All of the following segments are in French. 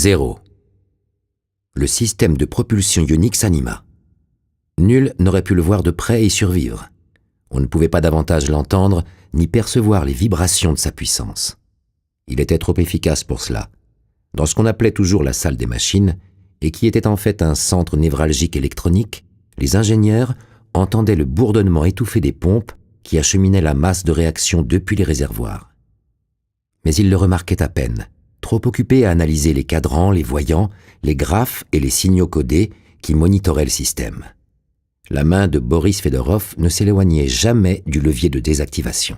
0. Le système de propulsion ionique s'anima. Nul n'aurait pu le voir de près et survivre. On ne pouvait pas davantage l'entendre ni percevoir les vibrations de sa puissance. Il était trop efficace pour cela. Dans ce qu'on appelait toujours la salle des machines, et qui était en fait un centre névralgique électronique, les ingénieurs entendaient le bourdonnement étouffé des pompes qui acheminaient la masse de réaction depuis les réservoirs. Mais ils le remarquaient à peine, trop occupés à analyser les cadrans, les voyants, les graphes et les signaux codés qui monitoraient le système. La main de Boris Fedorov ne s'éloignait jamais du levier de désactivation.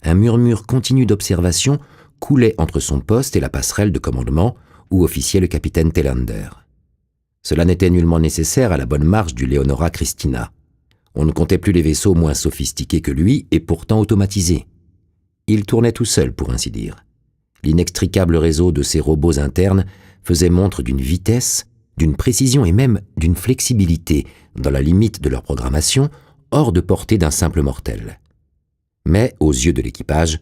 Un murmure continu d'observation coulait entre son poste et la passerelle de commandement où officiait le capitaine Telander. Cela n'était nullement nécessaire à la bonne marche du Leonora Christina. On ne comptait plus les vaisseaux moins sophistiqués que lui et pourtant automatisés. Il tournait tout seul, pour ainsi dire. L'inextricable réseau de ses robots internes faisait montre d'une vitesse, d'une précision et même d'une flexibilité dans la limite de leur programmation, hors de portée d'un simple mortel. Mais, aux yeux de l'équipage,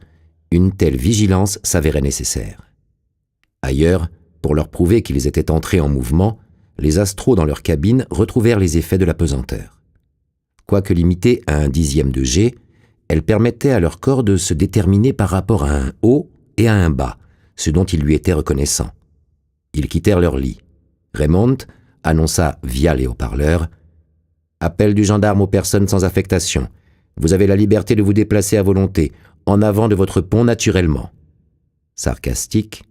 une telle vigilance s'avérait nécessaire. Ailleurs, pour leur prouver qu'ils étaient entrés en mouvement, les astros dans leur cabine retrouvèrent les effets de la pesanteur. Quoique limitée à 1/10 de G, elle permettait à leur corps de se déterminer par rapport à un haut et à un bas, ce dont ils lui étaient reconnaissants. Ils quittèrent leur lit. Raymond annonça via les haut-parleurs « Appel du gendarme aux personnes sans affectation. Vous avez la liberté de vous déplacer à volonté, en avant de votre pont naturellement. » Sarcastique,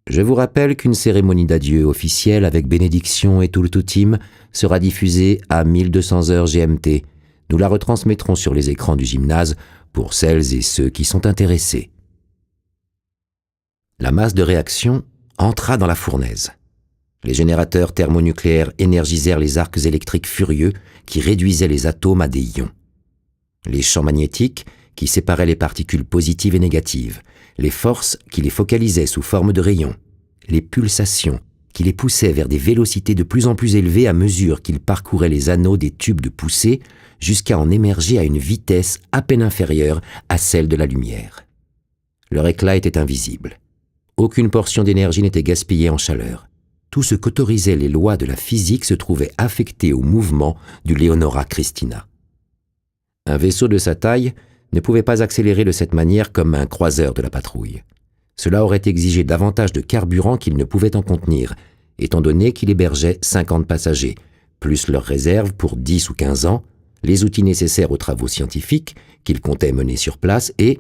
je vous rappelle qu'une cérémonie d'adieu officielle avec bénédiction et tout le tout-team sera diffusée à 1200 heures GMT. Nous la retransmettrons sur les écrans du gymnase pour celles et ceux qui sont intéressés. La masse de réaction entra dans la fournaise. Les générateurs thermonucléaires énergisèrent les arcs électriques furieux qui réduisaient les atomes à des ions. Les champs magnétiques qui séparaient les particules positives et négatives, les forces qui les focalisaient sous forme de rayons, les pulsations qui les poussaient vers des vélocités de plus en plus élevées à mesure qu'ils parcouraient les anneaux des tubes de poussée jusqu'à en émerger à une vitesse à peine inférieure à celle de la lumière. Leur éclat était invisible. Aucune portion d'énergie n'était gaspillée en chaleur. Tout ce qu'autorisaient les lois de la physique se trouvait affecté au mouvement du Leonora Christina. Un vaisseau de sa taille ne pouvait pas accélérer de cette manière comme un croiseur de la patrouille. Cela aurait exigé davantage de carburant qu'il ne pouvait en contenir, étant donné qu'il hébergeait 50 passagers, plus leurs réserves pour 10 ou 15 ans, les outils nécessaires aux travaux scientifiques qu'il comptait mener sur place et,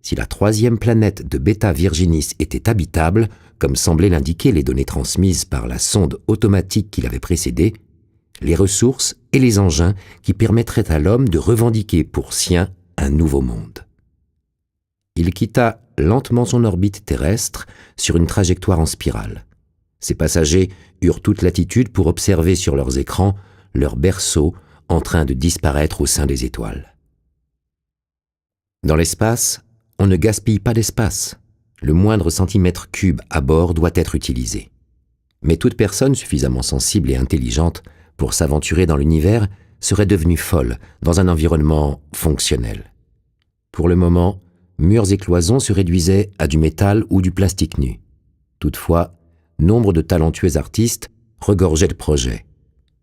si la 3e planète de Beta Virginis était habitable, comme semblaient l'indiquer les données transmises par la sonde automatique qui l'avait précédée, les ressources et les engins qui permettraient à l'homme de revendiquer pour sien un nouveau monde. Il quitta lentement son orbite terrestre sur une trajectoire en spirale. Ses passagers eurent toute latitude pour observer sur leurs écrans leur berceau en train de disparaître au sein des étoiles. Dans l'espace, on ne gaspille pas d'espace. Le moindre centimètre cube à bord doit être utilisé. Mais toute personne suffisamment sensible et intelligente pour s'aventurer dans l'univers serait devenue folle dans un environnement fonctionnel. Pour le moment, murs et cloisons se réduisaient à du métal ou du plastique nu. Toutefois, nombre de talentueux artistes regorgeaient de projets.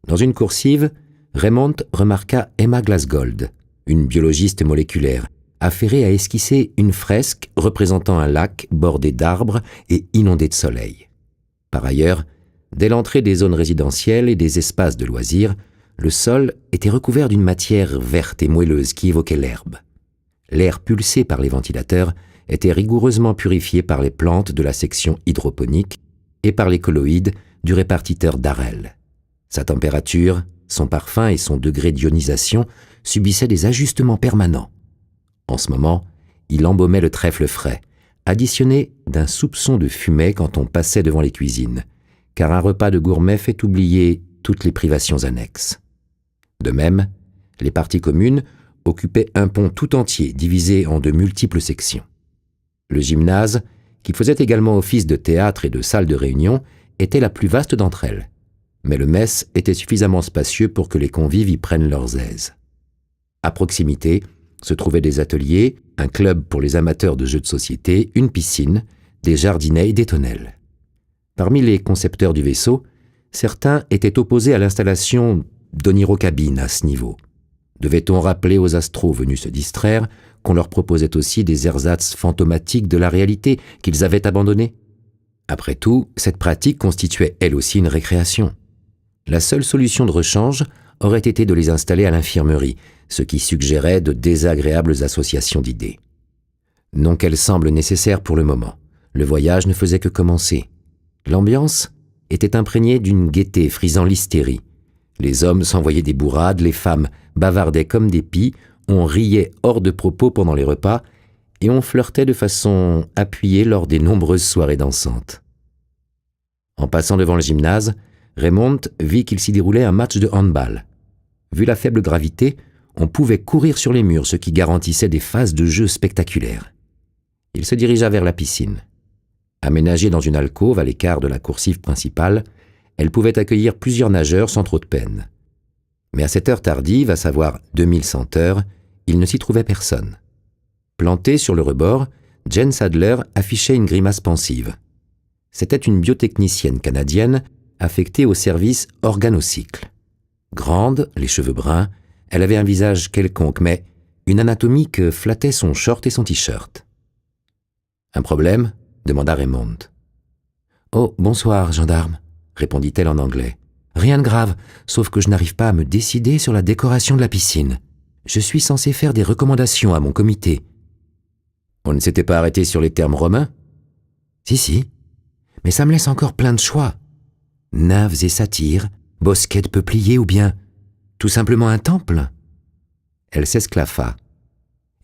Dans une coursive, Raymond remarqua Emma Glasgold, une biologiste moléculaire, affairée à esquisser une fresque représentant un lac bordé d'arbres et inondé de soleil. Par ailleurs, dès l'entrée des zones résidentielles et des espaces de loisirs, le sol était recouvert d'une matière verte et moelleuse qui évoquait l'herbe. L'air pulsé par les ventilateurs était rigoureusement purifié par les plantes de la section hydroponique et par les colloïdes du répartiteur Darrell. Sa température, son parfum et son degré d'ionisation subissaient des ajustements permanents. En ce moment, il embaumait le trèfle frais, additionné d'un soupçon de fumée quand on passait devant les cuisines, car un repas de gourmet fait oublier toutes les privations annexes. De même, les parties communes occupaient un pont tout entier divisé en de multiples sections. Le gymnase, qui faisait également office de théâtre et de salle de réunion, était la plus vaste d'entre elles, mais le mess était suffisamment spacieux pour que les convives y prennent leurs aises. À proximité se trouvaient des ateliers, un club pour les amateurs de jeux de société, une piscine, des jardinets et des tonnelles. Parmi les concepteurs du vaisseau, certains étaient opposés à l'installation d'onirocabines à ce niveau. Devait-on rappeler aux astros venus se distraire qu'on leur proposait aussi des ersatz fantomatiques de la réalité qu'ils avaient abandonnés? Après tout, cette pratique constituait elle aussi une récréation. La seule solution de rechange aurait été de les installer à l'infirmerie, ce qui suggérait de désagréables associations d'idées. Non qu'elles semblent nécessaires pour le moment. Le voyage ne faisait que commencer. L'ambiance était imprégnée d'une gaieté frisant l'hystérie. Les hommes s'envoyaient des bourrades, les femmes bavardaient comme des pies, on riait hors de propos pendant les repas et on flirtait de façon appuyée lors des nombreuses soirées dansantes. En passant devant le gymnase, Raymond vit qu'il s'y déroulait un match de handball. Vu la faible gravité, on pouvait courir sur les murs, ce qui garantissait des phases de jeu spectaculaires. Il se dirigea vers la piscine. Aménagée dans une alcôve à l'écart de la coursive principale, elle pouvait accueillir plusieurs nageurs sans trop de peine. Mais à cette heure tardive, à savoir 2100 heures, il ne s'y trouvait personne. Plantée sur le rebord, Jane Sadler affichait une grimace pensive. C'était une biotechnicienne canadienne affectée au service organocycle. Grande, les cheveux bruns, elle avait un visage quelconque, mais une anatomie que flattait son short et son t-shirt. « Un problème ?» demanda Raymond. « Oh, bonsoir, gendarme », répondit-elle en anglais. « Rien de grave, sauf que je n'arrive pas à me décider sur la décoration de la piscine. Je suis censé faire des recommandations à mon comité. » On ne s'était pas arrêté sur les termes romains ? Si, mais ça me laisse encore plein de choix. Nymphes et satyres, bosquets de peupliers ou bien tout simplement un temple. Elle s'esclaffa.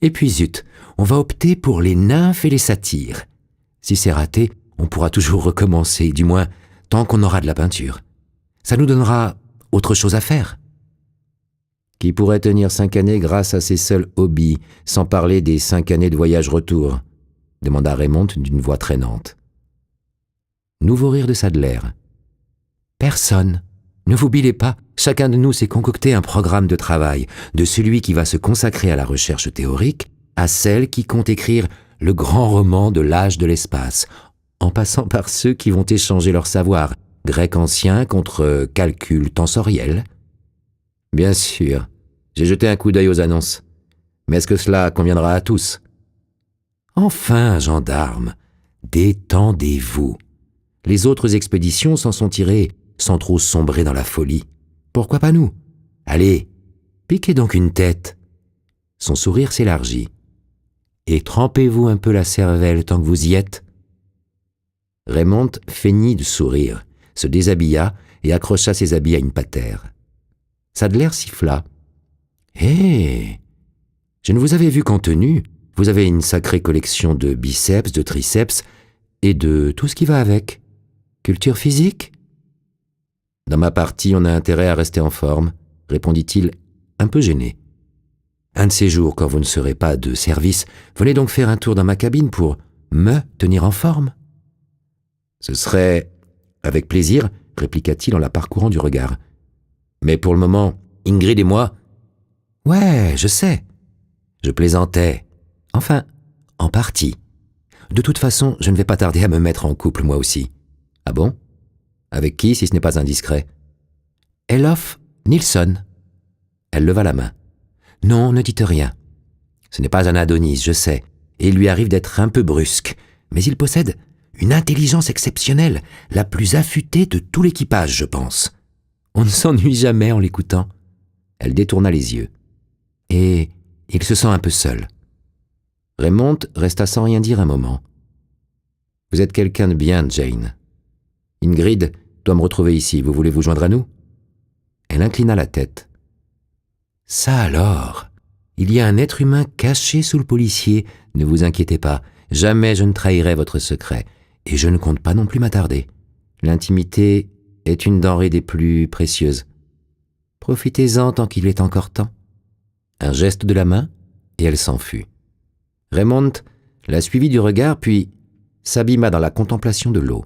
Et puis zut, on va opter pour les nymphes et les satyres. Si c'est raté, on pourra toujours recommencer, du moins tant qu'on aura de la peinture. Ça nous donnera autre chose à faire. Qui pourrait tenir 5 années grâce à ses seuls hobbies, sans parler des 5 années de voyage-retour ? Demanda Raymond d'une voix traînante. Nouveau rire de Sadler. Personne. Ne vous bilez pas, chacun de nous s'est concocté un programme de travail, de celui qui va se consacrer à la recherche théorique, à celle qui compte écrire le grand roman de l'âge de l'espace, en passant par ceux qui vont échanger leur savoir, grec ancien contre calcul tensoriel. Bien sûr, j'ai jeté un coup d'œil aux annonces. Mais est-ce que cela conviendra à tous ? Enfin, gendarme, détendez-vous. Les autres expéditions s'en sont tirées sans trop sombrer dans la folie. Pourquoi pas nous ? Allez, piquez donc une tête. Son sourire s'élargit. Et trempez-vous un peu la cervelle tant que vous y êtes. Raymond feignit de sourire, se déshabilla et accrocha ses habits à une patère. Sadler siffla. « Hé ! Je ne vous avais vu qu'en tenue. Vous avez une sacrée collection de biceps, de triceps et de tout ce qui va avec. Culture physique ? » « Dans ma partie, on a intérêt à rester en forme, » répondit-il, un peu gêné. « Un de ces jours, quand vous ne serez pas de service, venez donc faire un tour dans ma cabine pour me tenir en forme. »« Ce serait avec plaisir, » répliqua-t-il en la parcourant du regard. « Mais pour le moment, Ingrid et moi... » « Ouais, je sais. Je plaisantais. Enfin, en partie. De toute façon, je ne vais pas tarder à me mettre en couple, moi aussi. »« Ah bon ? Avec qui, si ce n'est pas indiscret ? » ?»« Elof Nilsson. » Elle leva la main. « Non, ne dites rien. Ce n'est pas un Adonis, je sais, et il lui arrive d'être un peu brusque, mais il possède une intelligence exceptionnelle, la plus affûtée de tout l'équipage, je pense. On ne s'ennuie jamais en l'écoutant. » Elle détourna les yeux. « Et il se sent un peu seul. » Raymond resta sans rien dire un moment. « Vous êtes quelqu'un de bien, Jane. Ingrid doit me retrouver ici. Vous voulez vous joindre à nous ?» Elle inclina la tête. « Ça alors, il y a un être humain caché sous le policier. Ne vous inquiétez pas, jamais je ne trahirai votre secret. Et je ne compte pas non plus m'attarder. L'intimité est une denrée des plus précieuses. Profitez-en tant qu'il est encore temps. » Un geste de la main, et elle s'en fut. Raymond la suivit du regard, puis s'abîma dans la contemplation de l'eau.